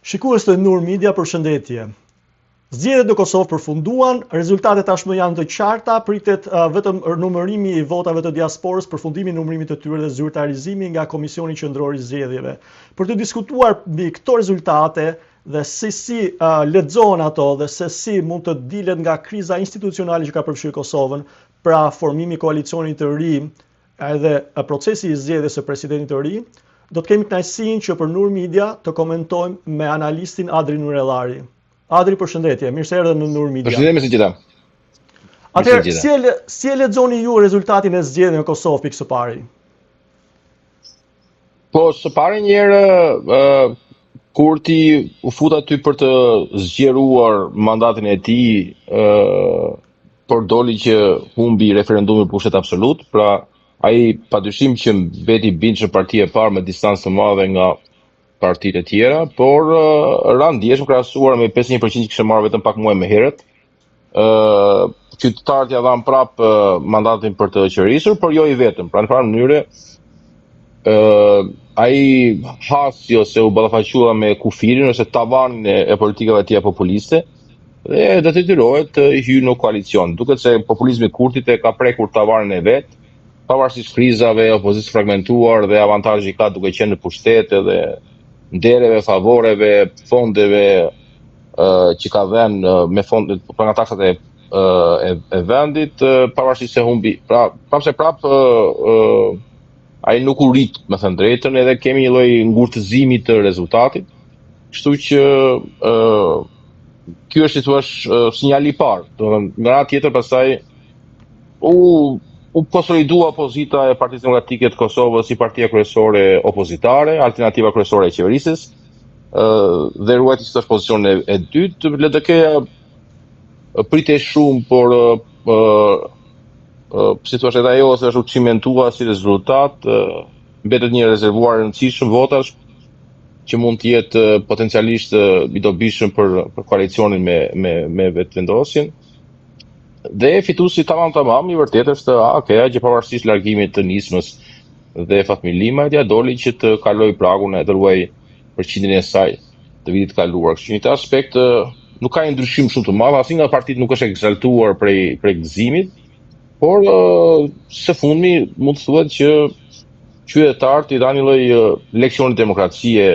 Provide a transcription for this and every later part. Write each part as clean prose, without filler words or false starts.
Shikues të Nur Media, përshëndetje. Zgjedhjet në Kosovë përfunduan, rezultatet tashmë janë të qarta, pritet vetëm numërimi i votave të diasporës, përfundimi i numërimit të tyre dhe zyrtarizimi nga Komisioni Qendror i Zgjedhjeve. Për të diskutuar mbi këto rezultate dhe se si lexohen ato dhe se si mund të dilet nga kriza institucionale që ka përfshirë Kosovën, pra formimi i koalicionit të ri edhe procesi i zgjedhjes së presidentit të ri, do të kemi kënaqësinë që për Nur Media të komentojmë me analistin Adri Nurellari. Adri, përshëndetje, mirë se erdhe në Nur Media. Përshëndetje me gjitha. Atëherë, si e lexoni ju rezultatin e zgjedhjeve në Kosovë pikë së pari? Po, së pari njerë, Kurti u fut aty për të zgjeruar mandatin e tij, por doli që humbi referendumin pushtet absolut, pra ai padyshim që mbeti bindshëm partia e parë me distancë të madhe nga partitë e tjera, por rënd ndjeshëm krahasuar me 51% që kishte marrë vetëm pak muaj më herët. Qytetarët ja dhanë prap mandatin për të qeverisur, por jo i vetëm. Pra në farë mënyre ai hasi ose u ballafaqua me kufirin ose tavanin e politikave të tija populiste dhe detyrohet të hyjë në koalicion. Duket se populizmi i Kurtit e ka prekur tavanin e vet, pavarësisht krizave, opozicës fragmentuar dhe avantazhi ka duke qenë në pushtete dhe ndereve, favoreve, fondeve që ka dhënë me fondet për nga taksat e vendit, pavarësisht se humbi. Pra, prap ai nuk u rit, me thënë drejtën, edhe kemi një lloj ngurtëzimi të rezultatit. Kështu që ky është si thua sinjali i parë. Domethënë, nga ana tjetër pastaj u konsolidua opozita e Partisë Demokratike të Kosovës si partia kryesore opozitare, alternativa kryesore e qeverisjes, dhe ruajti si pozicionin e dytë. LDK pritej shumë, por si thua edhe ajo është u cimentua si rezultat, mbetet një rezervuar i rëndësishëm votash që mund të jetë potencialisht i dobishëm për koalicionin me vetëvendosjen. Dhe fituesi tamam i vërtet është AKA që pavarësisht largimit të nismës dhe Fatmi Limajtja doli që të kaloj pragun e të ruaj përqindjen e saj të vitit të kaluar. Kështu që në këtë aspekt nuk ka një ndryshim shumë të madh, asnjë nga partitë nuk është ekzaltuar prej gëzimit, por së fundmi mund të thuhet që qytetarët i dhanë një lloj leksioni demokracie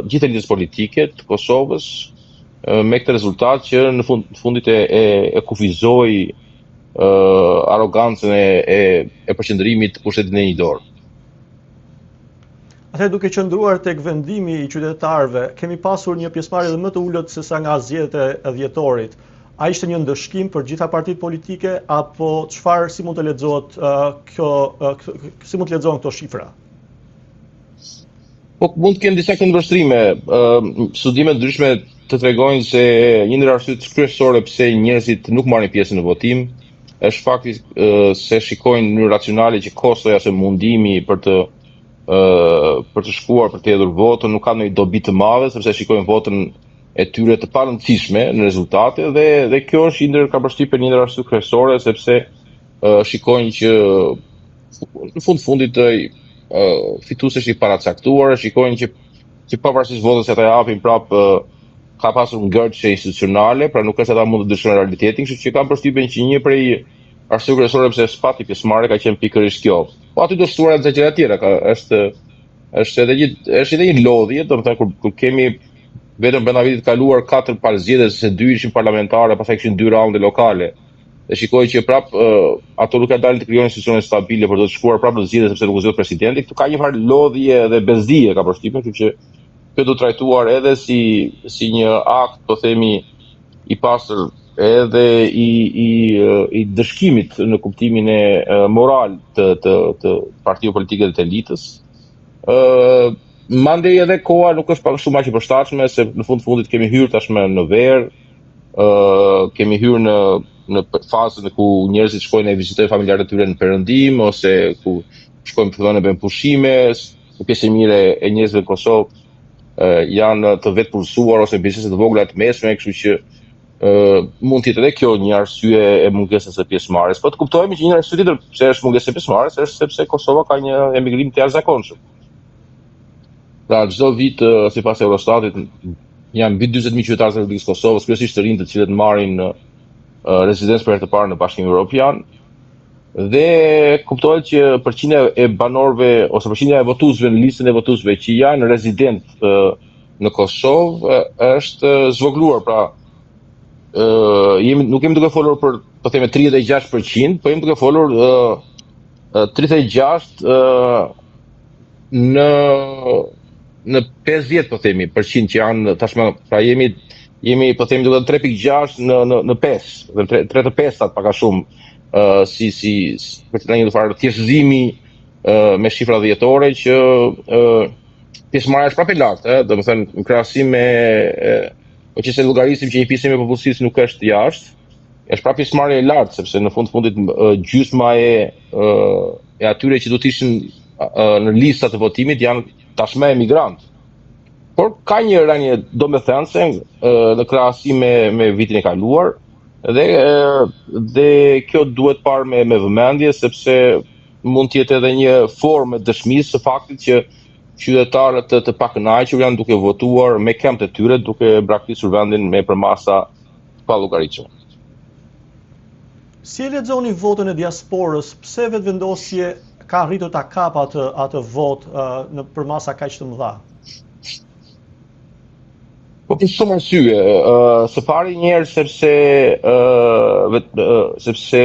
gjithë elitës politike të Kosovës, me këtë rezultat që në fundit e kufizoi arrogancën e përqendrimit të pushtetit në një dorë. Atëherë, duke qëndruar tek vendimi i qytetarëve, kemi pasur një pjesëmarrje edhe më të ulët se sa nga zgjedhjet e dhjetorit. A ishte një ndëshkim për gjitha partitë politike apo çfarë si mund të lexohet si mund të lexohen këto shifra? Po mund të kenë disa këndvështrime, studime të ndryshme të tregojnë se një ndër arsyet kryesore pse njerëzit nuk marrin pjesë në votim është fakti se shikojnë në mënyrë racionale që kostoja ose mundimi për të shkuar për të hedhur votën nuk ka ndonjë dobi të madhe, sepse shikojnë votën e tyre të parëndësishme në rezultate dhe kjo është ka përshtypjen një ndër arsyet kryesore, sepse shikojnë që në fundit fituesi është i paracaktuar, shikojnë që pavarësisht votës që ata japin prap ka pasur ngërçe institucionale, pra nuk është ata mund të dëshirojnë realitetin, kështu që kam përshtypjen që një prej arsyeve kryesore pse spati pjesëmarrje ka qenë pikërisht kjo. Po aty do shtuara edhe gjëra tjera, është edhe një lodhje, domethënë kur kemi vetëm brenda vitit kaluar 4 palëzgjedhje se 2 ishin parlamentare, pastaj kishin 2 raunde lokale. Dhe shikoj që prap ato nuk kanë dalë të krijojnë institucione stabile për të shkuar prapë në zgjedhje sepse nuk u zgjodh presidenti. Këtu ka një farë lodhje dhe bezdije ka përshtypjen, kështu që kjo do trajtuar edhe si një akt, po themi, i pastër edhe i dëshkimit në kuptimin e moral të partive politike dhe të elitës. Mandej edhe koha nuk është pak shumë aq e përshtatshme, se në fundit kemi hyrë tashmë në verë, kemi hyrë në fazën ku njerëzit shkojnë e vizitojnë familjarët e tyre në perëndim, ose ku shkojnë fillojnë të bëjnë pushime, në pjesë e mire e njerëzve në Kosovë janë të vetëpunësuar ose biznese të vogla të mesme, kështu që mund të jetë edhe kjo një arsye e mungesës së pjesëmarrjes. Po të kuptojmë që një arsye tjetër pse është mungesa e pjesëmarrjes është sepse Kosova ka një emigrim të jashtëzakonshëm. Pra çdo vit sipas Eurostatit janë mbi 40.000 qytetarë të Republikës Kosovës, kryesisht të rinj të cilët marrin rezidencë për herë të parë në Bashkimin Evropian. Dhe kuptohet që përqindja e banorëve ose përqindja e votuesve në listën e votuesve që janë rezident në Kosovë është zvogluar, pra nuk jemi duke folur për po themi 36%, po jemi duke folur 36 në 50 po themi përqind që janë tashmë, pra jemi po themi duke 3.6 në 5, 3/5 pak a shumë. Si për të një farë thjeshtëzimi me shifra dhjetore që pjesëmarrja është prapë e lartë, domethënë në krahasim me po që se llogarisim që një pjesë e popullsisë nuk është jashtë, është prapë pjesëmarrje e lartë, sepse në fundit gjysma e atyre që do të ishin në listat e votimit janë tashmë emigrantë. Por ka një rënje domethënëse në krahasim me vitin e kaluar. Dhe kjo duhet parë me vëmendje, sepse mund të jetë edhe një formë dëshmisë së faktit që qytetarët të pakënaqur janë duke votuar me këmbët e tyre, duke braktisur vendin me përmasa pa llogaritshme. Si e lexoni votën e diasporës? Pse vetvendosje ka arritur ta kap atë votë në përmasa kaq të mëdha? Po për shumë arsye, së pari njerë sepse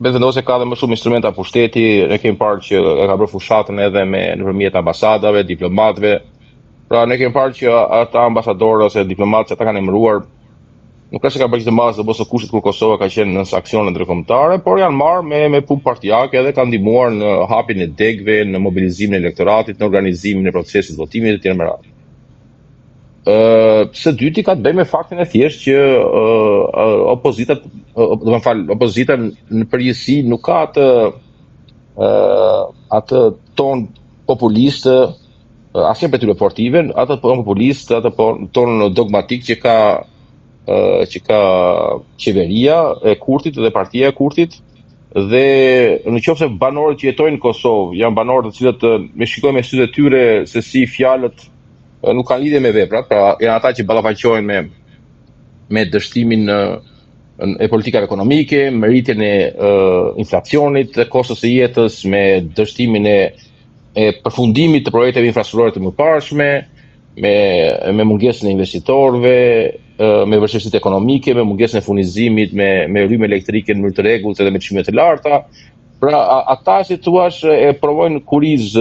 vendosja ka dhe më shumë instrumenta pushteti, ne kemi parë që e ka bërë fushatën edhe nëpërmjet ambasadave, diplomatëve. Pra ne kemi parë që ata ambasadorë ose diplomatë që ata kanë emëruar nuk është se ka bërë të madh të bosë kushtet kur Kosova ka qenë në sankcione ndërkombëtare, por janë marrë me punë partijake dhe kanë ndihmuar në hapjen e degëve, në mobilizimin e elektoratit, në organizimin e procesit votimit etj. Me radhë. Së dyti ka të bëjë me faktin e thjeshtë që opozita në përgjithësi nuk ka atë ton populist, asnjë për tyre sportive, atë ton populist, atë ton dogmatik që ka qeveria e Kurtit dhe partia e Kurtit. Dhe nëse banorët që jetojnë në Kosovë janë banorë të cilët me shikojnë me sytë e tyre se si fjalët nuk kanë lidhje me veprat, pra janë ata që ballafaqohen me dështimin e politikave ekonomike, me rritjen e inflacionit, të kostos së jetës, me dështimin e përfundimit të projekteve infrastrukturore të mëparshme, me mungesën e investitorëve, me vështirësitë ekonomike, me mungesën e furnizimit, me rrymë elektrike në mënyrë të rregullt edhe me çmime të larta. Pra ata si thua e provojnë kuriz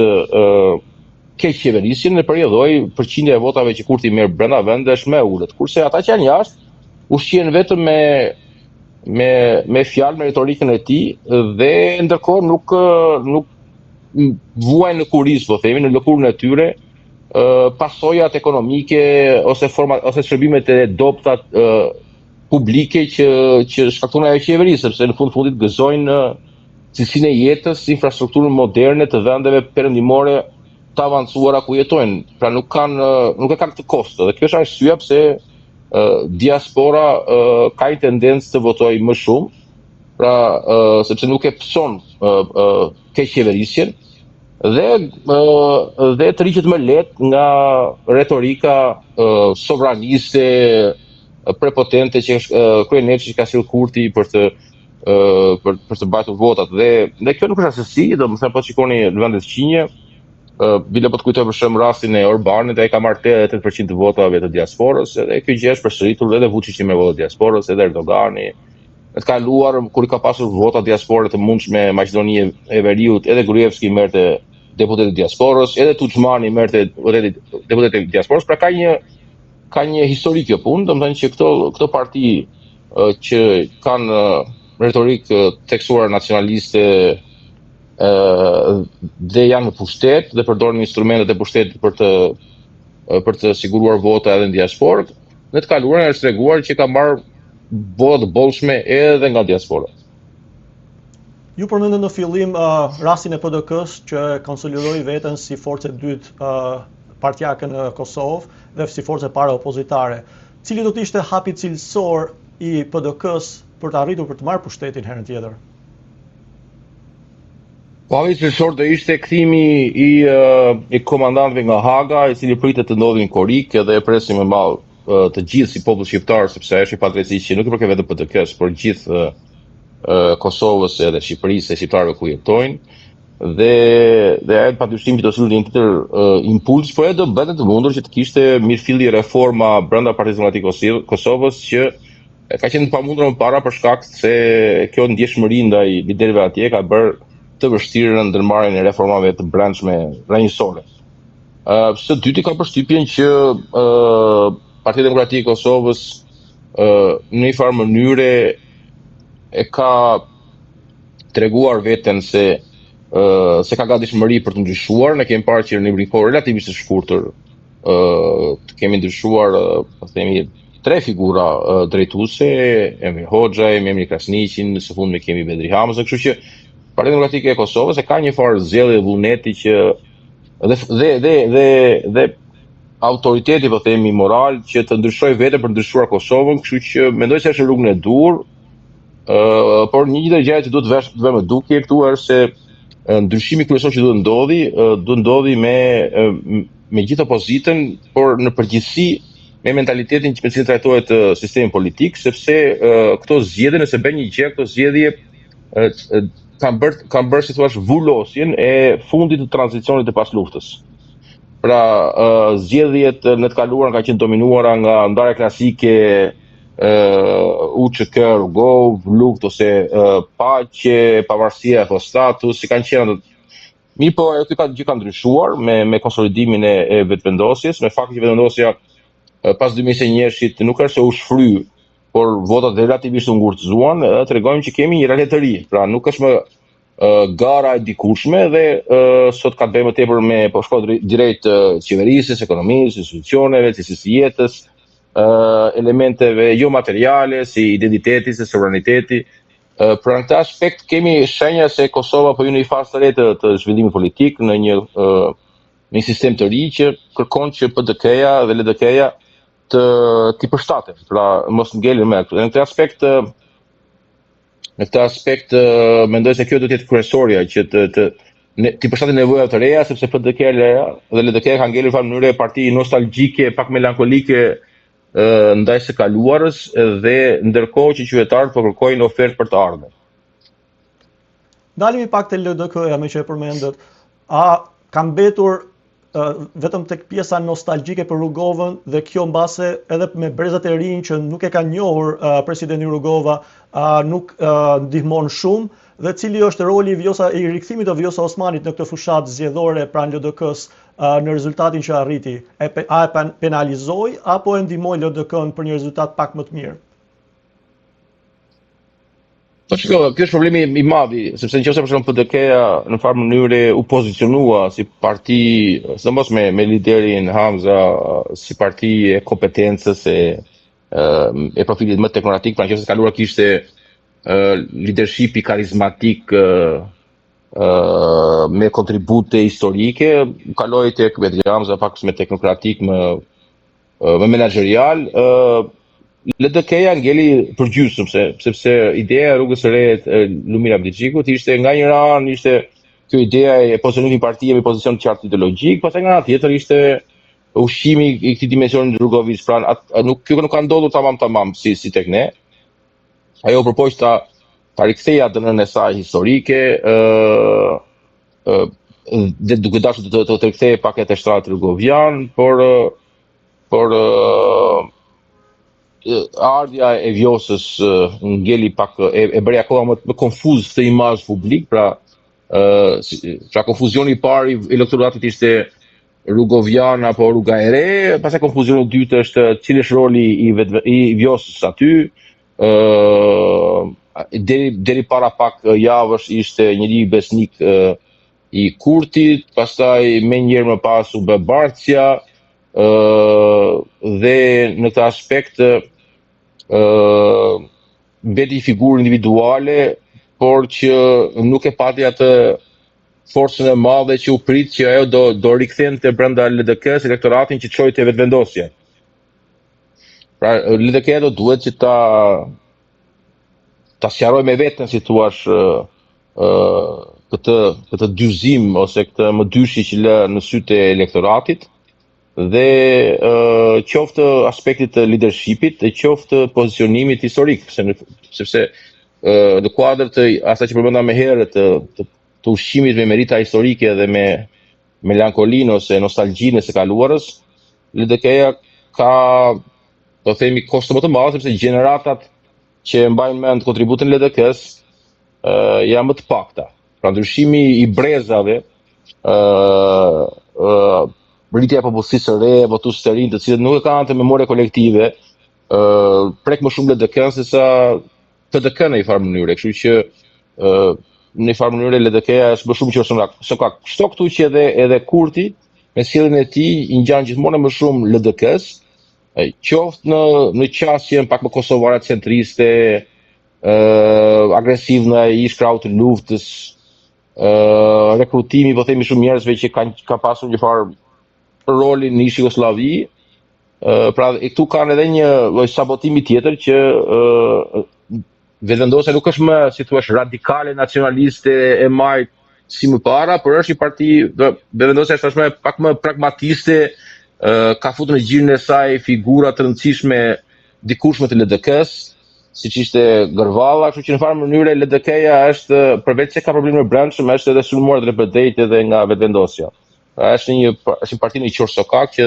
keq qeverisjen në periudhoj përqindja e votave që Kurti merr brenda vendit është më e ulët, kurse ata që janë jashtë ushqihen vetëm me fjalë, me retorikën e tij dhe ndërkohë nuk vuajnë në kuriz, po themi, në lëkurën e tyre pasojat ekonomike ose shërbimet e dobta publike që shkaktojnë ajo qeveri, sepse në fundit gëzojnë cilësinë e jetës, infrastrukturën moderne të vendeve perëndimore të avancuara ku jetojnë, pra nuk e kanë të kosto. Dhe kjo është arsyeja pse diaspora ka një tendencë të votojë më shumë, pra sepse nuk e pëson keq qeverisjen dhe të riqet më lehtë nga retorika sovraniste, prepotente që kryenetësi që ka sjellë Kurti për të mbajtur votat. Dhe kjo nuk është asesi, domethënë po shikoni në vendet Qinje, bile po të kujtoj për shemb rastin e Orbanit, ai ka marrë 88% të votave të diasporës, edhe kjo gjë është përsëritur edhe Vučići me votat diasporës, edhe Erdogani. Në të kaluar, kur i ka pasur vota diaspore të mundshme Maqedonia e Veriut, edhe Gruevski merrte deputet e diasporës, edhe Tuđmani merrte deputet e diasporës, pra ka një histori kjo punë, domethënë që këto parti që kanë retorikë theksuar nacionaliste dhe janë në pushtet dhe përdorin instrumentet e pushtetit për të siguruar vota edhe në diasporë, në të kaluarën është treguar që ka marrë vota të bollshme edhe nga diaspora. Ju përmendën në fillim rastin e PDK-s që konsolidoi veten si forcë e dytë partijake në Kosovë dhe si forcë e parë opozitare. Cili do të ishte hapi cilësor i PDK-s për të arritur për të marrë pushtetin herën tjetër? Hapi cilësor do ishte kthimi i komandantëve nga Haga, i cili pritet të ndodhin në Korik, edhe e presim me madh të gjithë si popull shqiptar, sepse është një padrejtësi që nuk i përket vetëm PDK-s, por gjithë Kosovës edhe Shqipërisë e shqiptarëve ku jetojnë. Dhe ai padyshim që do sillte një tjetër impuls, por edhe do bëhet të mundur që të kishte mirëfillje reforma brenda Partisë Demokratike Kosovës që ka qenë të pamundur më para për shkak se kjo ndjeshmëri ndaj liderëve atje ka bërë të vështirë në ndërmarrjen e reformave të brendshme rrënjësore. Së dyti ka përshtypjen që Partia Demokratike e Kosovës në një farë mënyre e ka treguar veten se ka gatishmëri për të ndryshuar. Ne kemi parë që në një kohë relativisht të shkurtër kemi ndryshuar, po themi, 3 figura drejtuese, Emir Hoxha, Emir Krasniqin, së fundmi kemi Bedri Hamzën, kështu që Partia Demokratike e Kosovës e ka një farë zgjedhje vullneti që dhe autoriteti, po themi, moral që të ndryshojë veten për të ndryshuar Kosovën, kështu që mendoj se është rrugën e dur. Por një gjë që duhet të vëmë duke këtu është se ndryshimi kryesor që duhet ndodhi me gjithë opozitën, por në përgjithësi me mentalitetin që me cilin trajtohet sistemi politik, sepse këto zgjedhje, nëse bën një gjë, këto zgjedhje kanë bërë si thua vullosjen e fundit të tranzicionit të pas luftës. Pra zgjedhjet në të kaluara kanë qenë dominuara nga ndarja klasike UÇK, Rugov, luftë ose paqe, pavarësia apo status, si kanë qenë. Mirë, po ajo gjë ka ndryshuar me konsolidimin e vetëvendosjes, me faktin që vetëvendosja pas 2021-shit nuk është se u shfry, por votat relativisht u ngurtëzuan, tregojmë që kemi një realitet të ri. Pra nuk është më gara e dikurshme dhe sot ka të bëjë më tepër me po shkoj drejt qeverisjes, ekonomisë, institucioneve, cilësisë së jetës, elementeve jo materiale si identiteti, si sovraniteti. Për në këtë aspekt kemi shenja se Kosova po hyn në një fazë të re të zhvillimit politik në një sistem të ri që kërkon që PDK-ja dhe LDK-ja t'i përshtaten, pra mos ngelen me këtu. Në këtë aspekt mendoj se kjo do të jetë kryesorja që t'i përshtaten nevojave të reja, sepse PDK-ja dhe LDK-ja kanë ngelur në mënyrë parti nostalgjike, pak melankolike ndaj së kaluarës, dhe ndërkohë që qytetarët po kërkojnë ofertë për të ardhmen. Dalimi pak te LDK-ja, me që e përmendet. A ka mbetur vetëm tek pjesa nostalgjike për Rugovën dhe kjo mbase edhe me brezat e rinj që nuk e ka njohur presidenti Rugova nuk ndihmon shumë, dhe cili është roli i rikthimit të Vjosa Osmanit në këtë fushatë zgjedhore pranë LDK-s në rezultatin që arriti? A e penalizoi apo e ndihmoi LDK-n për një rezultat pak më të mirë? Po shiko, kjo është problemi i madh, sepse nëse për shembull PDK-ja në farë mënyre u pozicionua si parti, sidomos me liderin Hamza, si parti e kompetencës e profilit më teknokratik, pra nëse kaluar kishte leadershipi karizmatik me kontribute historike, kaloi tek Bedri Hamza pak me teknokratik, më menaxherial. LDK-ja ngeli përgjysmë, sepse ideja e rrugës së re Lumir Abdixhikut ishte nga një anë ishte kjo ideja e pozicionimit të partive me pozicion të qartë ideologjik, pastaj nga ana tjetër ishte ushqimi i këtij dimensioni Rrugovic, pra kjo nuk ka ndodhur tamam si tek ne. Ajo përpoq ta riktheja dënën e saj historike, dhe duke dashur të rikthejë pak e shtrat rrugovian, por ardhja e Vjosës ngeli pak, e bëri akoma më konfuz këtë imazh publik, pra konfuzioni i parë i elektoratit ishte Rrugovian apo rruga e re, pastaj konfuzioni i dytë është cili është roli i Vjosës aty. Deri para pak javësh ishte njëri besnik i Kurtit, pastaj me njëherë më pas u bë Barcja, dhe në këtë aspekt beti figurë individuale, por që nuk e pati atë forcën e madhe që u prit që ajo do rikthente brenda LDK-s elektoratin që çoi te vetëvendosja. Pra LDK-ja do duhet që ta sqarojë me veten, si thua, këtë dyzim ose këtë mëdyshi që lë në sytë e elektoratit, dhe qoftë aspektit të leadershipit, e qoftë pozicionimit historik, sepse në kuadër të asaj që përmenda më herët të ushqimit me merita historike dhe me melankolinë ose nostalgjinë e së kaluarës, LDK-ja ka, do themi, kosto më të madhe sepse gjeneratat që mbajnë mend kontributin e LDK-s janë më të pakta. Pra ndryshimi i brezave, rritja e popullsisë së re, votues të rinj, të cilët nuk e kanë të memorie kolektive, prek më shumë LDK-n sesa TDK në një farë mënyre, kështu që në një farë mënyre LDK-ja është më shumë që së ka kështu këtu që edhe Kurti me sjelljen e tij i ngjan gjithmonë më shumë LDK-s, qoftë në qasjen pak më kosovare centriste, agresiv në ish krau të luftës, rekrutimi, po themi, shumë njerëzve që ka pasur një farë rolin në ish Jugosllavi. Pra këtu kanë edhe një lloj sabotimi tjetër që Vetëvendosja nuk është më, si thua, radikale nacionaliste e majt si më para, por është një parti, Vetëvendosja është tashmë pak më pragmatiste, ka futur në gjirin e saj figura të rëndësishme dikushme të LDK-s, siç ishte Gërvalla, kështu që në farë mënyrë LDK-ja është, përveç se ka probleme brendshëm, është edhe sulmuar dhe rëbëdejt edhe nga Vetëvendosja. Është një parti në qorsokak që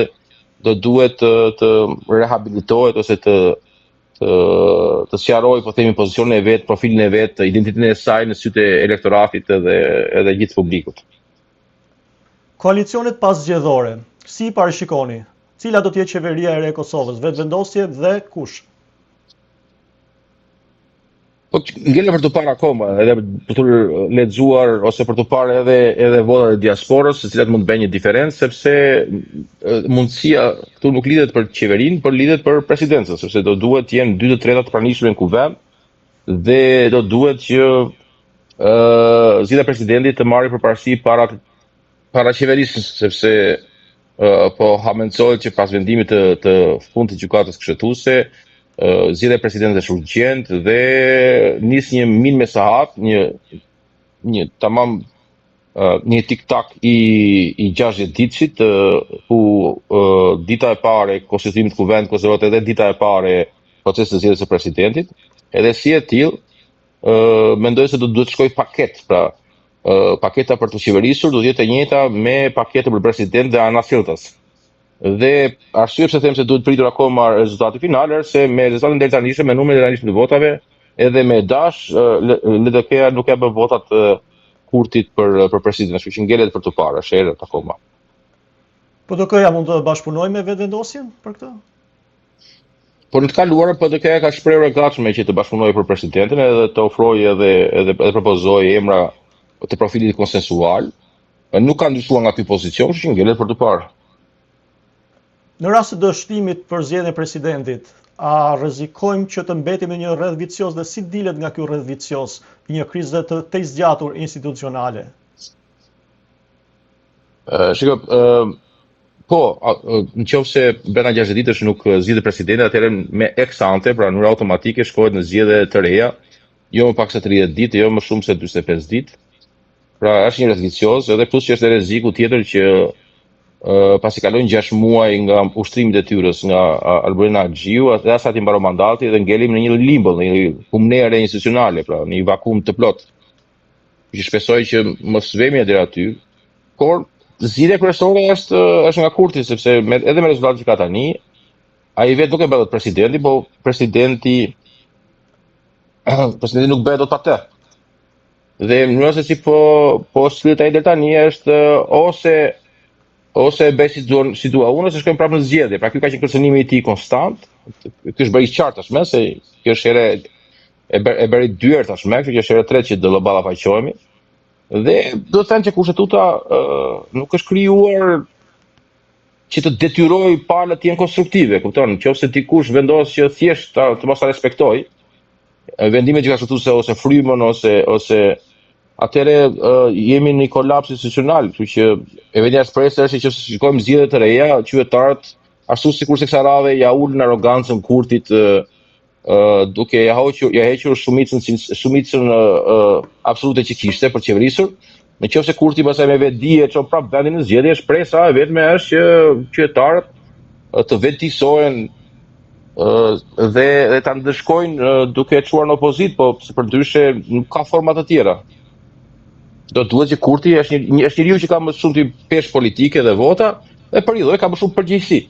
do duhet të rehabilitohet ose të sqarojë, po themi, pozicionin e vet, profilin e vet, identitetin e saj në sytë e elektoratit edhe gjithë publikut. Koalicionet pasgjedhore, si i parashikoni? Cila do të jetë qeveria e re e Kosovës? Vetëvendosje dhe kush? Po ngele për të parë akoma, edhe për të lexuar ose për të parë edhe votat e diasporës, se cilat mund të bëjnë një diferencë, sepse mundësia këtu nuk lidhet për qeverinë, por lidhet për presidencën, sepse do duhet të jenë 2/3 të pranishme në kuvend dhe do duhet që zgjidhja e presidentit të marrë përparësi para qeverisë, sepse po hamencohet që pas vendimit të fundit të gjykatës kushtetuese zgjidhja e presidentit është urgjent dhe nis një min me sahat, një tamam një tik-tak i 60 ditësit, ku dita e parë e konstituimit të kuvendit konsiderohet edhe dita e parë e procesit të zgjedhjes së presidentit, edhe si e tillë, mendoj se do duhet të shkojë paket, pra paketa për të qeverisur do të jetë e njëjta me paketën për president dhe anasjelltas. Dhe arsye pse them se duhet pritur akoma rezultati final është se me rezultatin deri tani, me numrin e tani të votave, edhe me dash, LDK-ja nuk e bën votat Kurtit për president, kështu që ngelet për të parë, është errët akoma. PDK-ja mund të bashkëpunojë me vetëvendosjen për këtë? Por në të kaluarën PDK-ja ka shprehur e gatshme që të bashkëpunojë për presidentin edhe të ofrojë edhe propozojë emra të profilit konsensual. Nuk ka ndryshuar nga ky pozicion, kështu që ngelet për të parë. Në rast të dështimit për zgjedhjen e presidentit, a rrezikojmë që të mbetim në një rreth vicioz dhe si dilet nga ky rreth vicioz, një krizë të zgjatur institucionale? Po, nëse brenda 60 ditësh nuk zgjidhet presidenti, atëherë me ex ante, pra në mënyrë automatike shkohet në zgjedhje të reja, jo më pak se 30 ditë, jo më shumë se 45 ditë. Pra është një rreth vicioz, edhe plus që është rreziku tjetër që pasi kalojnë 6 muaj nga ushtrimi i detyrës nga Albuena Xhiu, atë sa ti mbaron mandati dhe ngelim në një limbo, në një humnere institucionale, pra në një vakum të plot. Që shpresoj që mos vemi deri aty, por zgjidhja kryesore është nga Kurti, sepse edhe me rezultatin që ka tani, ai vetë nuk e bëhet presidenti, po presidenti nuk bëhet dot pa të. Dhe mënyra se si po shkruhet ai deri tani është ose bëj si dua unë, ose shkojmë prapë në zgjedhje. Pra ky ka qenë kërcënimi i tij konstant. Ky është bërë i qartë tashmë se kjo është ere e bëri dyer tashmë, kjo është ere e tretë që do ballafaqohemi. Dhe do të them që kushtetuta nuk është krijuar që të detyrojë palët të jenë konstruktive, kupton? Nëse dikush vendos që thjesht të mos ta respektojë vendimet që ka kushtetuese ose frymën ose atëherë jemi në një kolaps institucional, kështu që e vetmja shpresë është që shikojmë zgjedhje të reja, qytetarët ashtu sikur se kësaj radhe ja ulën arrogancën Kurtit, duke ja hequr shumicën absolute që kishte për qeverisur, Nëse Kurti pastaj me vetë dije çon prap vendin në zgjedhje, shpresa e vetme është që qytetarët të vetëdijsohen dhe ta ndëshkojnë duke çuar në opozit, po përndryshe nuk ka forma të tjera. Do duhet që Kurti është njeriu që ka më shumë peshë politike dhe vota, dhe për i lloj ka më shumë përgjegjësi.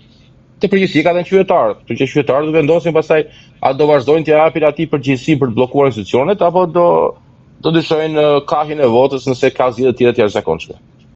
Të përgjegjësi ka dhe në qytetarët, kështu që qytetarët do vendosin pastaj a do vazhdojnë të japin atij përgjegjësi për të bllokuar institucionet apo do dyshojnë kahjen e votës nëse ka zgjedhje të tjera të jashtëzakonshme.